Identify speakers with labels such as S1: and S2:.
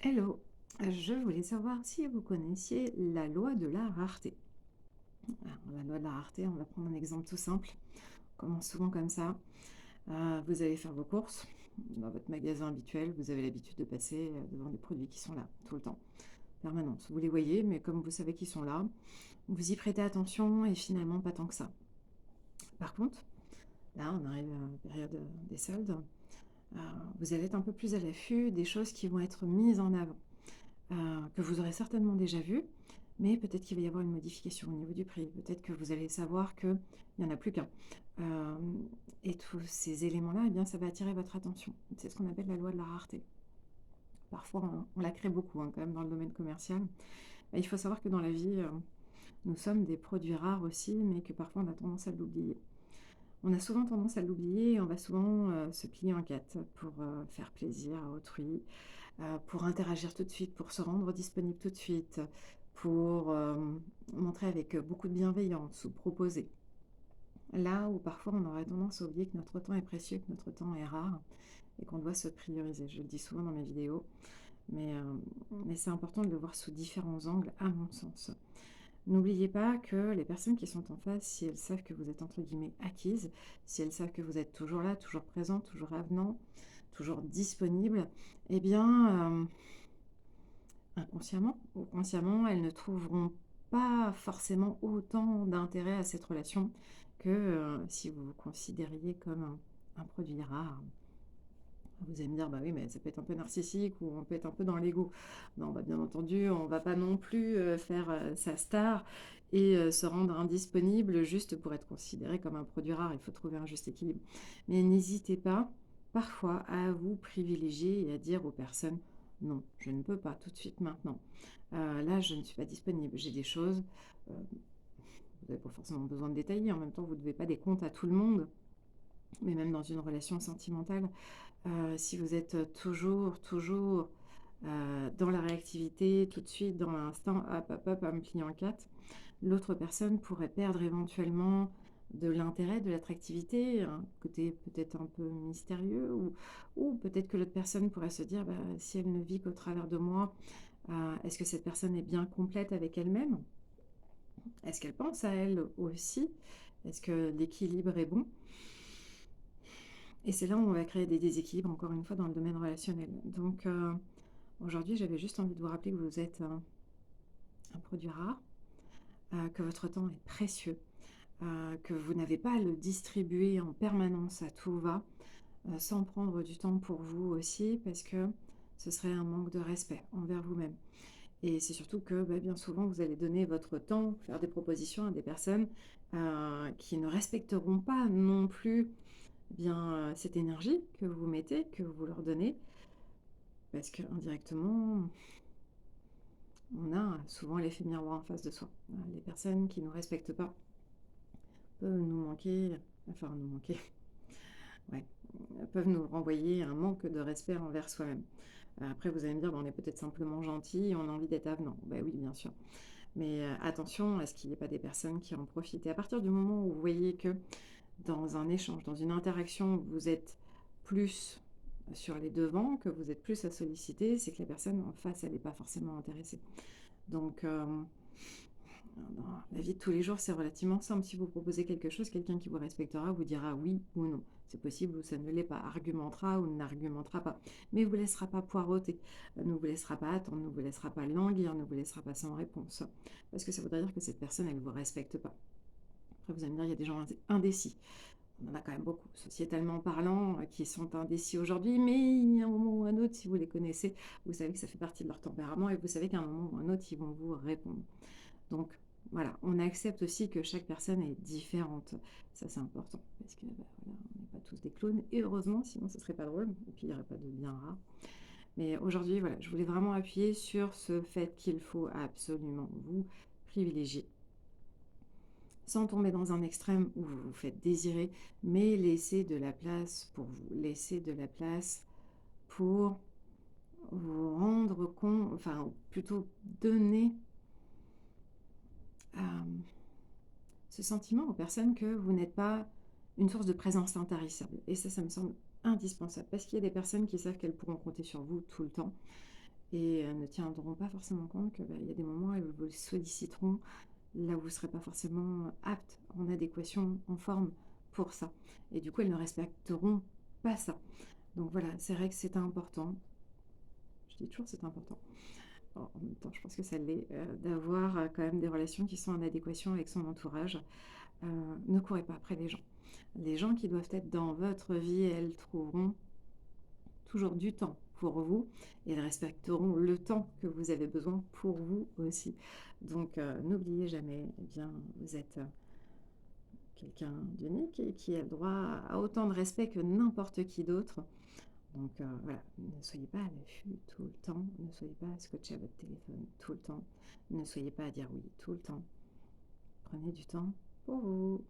S1: Hello, je voulais savoir si vous connaissiez la loi de la rareté. Alors, la loi de la rareté, on va prendre un exemple tout simple. On commence souvent comme ça. Vous allez faire vos courses dans votre magasin habituel. Vous avez l'habitude de passer devant des produits qui sont là tout le temps, permanence. Vous les voyez, mais comme vous savez qu'ils sont là, vous y prêtez attention et finalement pas tant que ça. Par contre, là, on arrive à la période des soldes. euh, Vous allez être un peu plus à l'affût des choses qui vont être mises en avant. Que vous aurez certainement déjà vu, mais peut-être qu'il va y avoir une modification au niveau du prix. Peut-être que vous allez savoir qu'il n'y en a plus qu'un. Et tous ces éléments-là, eh bien, ça va attirer votre attention. C'est ce qu'on appelle la loi de la rareté. Parfois, on la crée beaucoup quand même dans le domaine commercial. Et il faut savoir que dans la vie, nous sommes des produits rares aussi, mais que parfois on a tendance à l'oublier. On a souvent tendance à l'oublier et on va souvent se plier en quatre pour faire plaisir à autrui, pour interagir tout de suite, pour se rendre disponible tout de suite, pour montrer avec beaucoup de bienveillance ou proposer. Là où parfois on aurait tendance à oublier que notre temps est précieux, que notre temps est rare et qu'on doit se prioriser. Je le dis souvent dans mes vidéos, mais, euh, mais c'est important de le voir sous différents angles, à mon sens. N'oubliez pas que les personnes qui sont en face, si elles savent que vous êtes entre guillemets acquise, si elles savent que vous êtes toujours là, toujours présent, toujours avenant, toujours disponible, eh bien, inconsciemment ou consciemment, elles ne trouveront pas forcément autant d'intérêt à cette relation que si vous vous considériez comme un produit rare. Vous allez me dire, bah oui, mais ça peut être un peu narcissique ou on peut être un peu dans l'ego. Non, bah bien entendu, on va pas non plus faire sa star et se rendre indisponible juste pour être considéré comme un produit rare. Il faut trouver un juste équilibre. Mais n'hésitez pas parfois à vous privilégier et à dire aux personnes, non, je ne peux pas tout de suite maintenant. Là, je ne suis pas disponible. J'ai des choses. euh, vous n'avez pas forcément besoin de détailler. En même temps, vous ne devez pas des comptes à tout le monde. Mais même dans une relation sentimentale, si vous êtes toujours dans la réactivité, tout de suite, dans l'instant, hop, hop, hop, un me plier en quatre, l'autre personne pourrait perdre éventuellement de l'intérêt, de l'attractivité, un côté peut-être un peu mystérieux, ou peut-être que l'autre personne pourrait se dire, bah, si elle ne vit qu'au travers de moi, est-ce que cette personne est bien complète avec elle-même? Est-ce qu'elle pense à elle aussi? Est-ce que l'équilibre est bon? Et c'est là où on va créer des déséquilibres, encore une fois, dans le domaine relationnel. Donc, aujourd'hui, j'avais juste envie de vous rappeler que vous êtes un produit rare, que votre temps est précieux, que vous n'avez pas à le distribuer en permanence à tout va, sans prendre du temps pour vous aussi, parce que ce serait un manque de respect envers vous-même. Et c'est surtout que bah, bien souvent, vous allez donner votre temps, faire des propositions à des personnes qui ne respecteront pas non plus bien cette énergie que vous mettez, que vous leur donnez, parce que indirectement, on a souvent l'effet miroir en face de soi. Les personnes qui ne nous respectent pas peuvent nous manquer, enfin nous manquer, ouais, peuvent nous renvoyer un manque de respect envers soi-même. Après, vous allez me dire, bah, on est peut-être simplement gentil et on a envie d'être avenant. Ben oui, bien sûr. Mais attention à ce qu'il n'y ait pas des personnes qui en profitent. Et à partir du moment où vous voyez que dans un échange, dans une interaction, vous êtes plus sur les devants, que vous êtes plus à solliciter, c'est que la personne en face, elle n'est pas forcément intéressée. Donc, dans la vie de tous les jours, c'est relativement simple. Si vous proposez quelque chose, quelqu'un qui vous respectera vous dira oui ou non. C'est possible ou ça ne l'est pas, argumentera ou n'argumentera pas. Mais ne vous laissera pas poireauter, ne vous laissera pas attendre, ne vous laissera pas languir, ne vous laissera pas sans réponse. Parce que ça voudrait dire que cette personne, elle ne vous respecte pas. Après, vous allez me dire, il y a des gens indécis. On en a quand même beaucoup, sociétalement parlant, qui sont indécis aujourd'hui, mais il y a un moment ou un autre, si vous les connaissez, vous savez que ça fait partie de leur tempérament et vous savez qu'à un moment ou un autre, ils vont vous répondre. Donc voilà, on accepte aussi que chaque personne est différente. Ça, c'est important, parce que bah, voilà, on n'est pas tous des clones, et heureusement, sinon ce serait pas drôle, et puis il n'y aurait pas de bien rare. Mais aujourd'hui, voilà, je voulais vraiment appuyer sur ce fait qu'il faut absolument vous privilégier sans tomber dans un extrême où vous vous faites désirer, mais laissez de la place pour vous, laissez de la place pour vous rendre compte, enfin plutôt donner euh, ce sentiment aux personnes que vous n'êtes pas une source de présence intarissable. Et ça me semble indispensable, parce qu'il y a des personnes qui savent qu'elles pourront compter sur vous tout le temps, et ne tiendront pas forcément compte que, bah, il y a des moments où ils vous solliciteront là où vous ne serez pas forcément apte, en adéquation, en forme pour ça. Et du coup, elles ne respecteront pas ça. Donc voilà, c'est vrai que c'est important. Je dis toujours c'est important. En même temps, je pense que ça l'est, d'avoir quand même des relations qui sont en adéquation avec son entourage. Ne courez pas après les gens. Les gens qui doivent être dans votre vie, elles trouveront toujours du temps pour vous et elles respecteront le temps que vous avez besoin pour vous aussi. Donc, n'oubliez jamais, eh bien, vous êtes quelqu'un d'unique et qui a le droit à autant de respect que n'importe qui d'autre. Donc voilà, ne soyez pas à l'affût tout le temps, ne soyez pas scotché à votre téléphone tout le temps, ne soyez pas à dire oui tout le temps. Prenez du temps pour vous.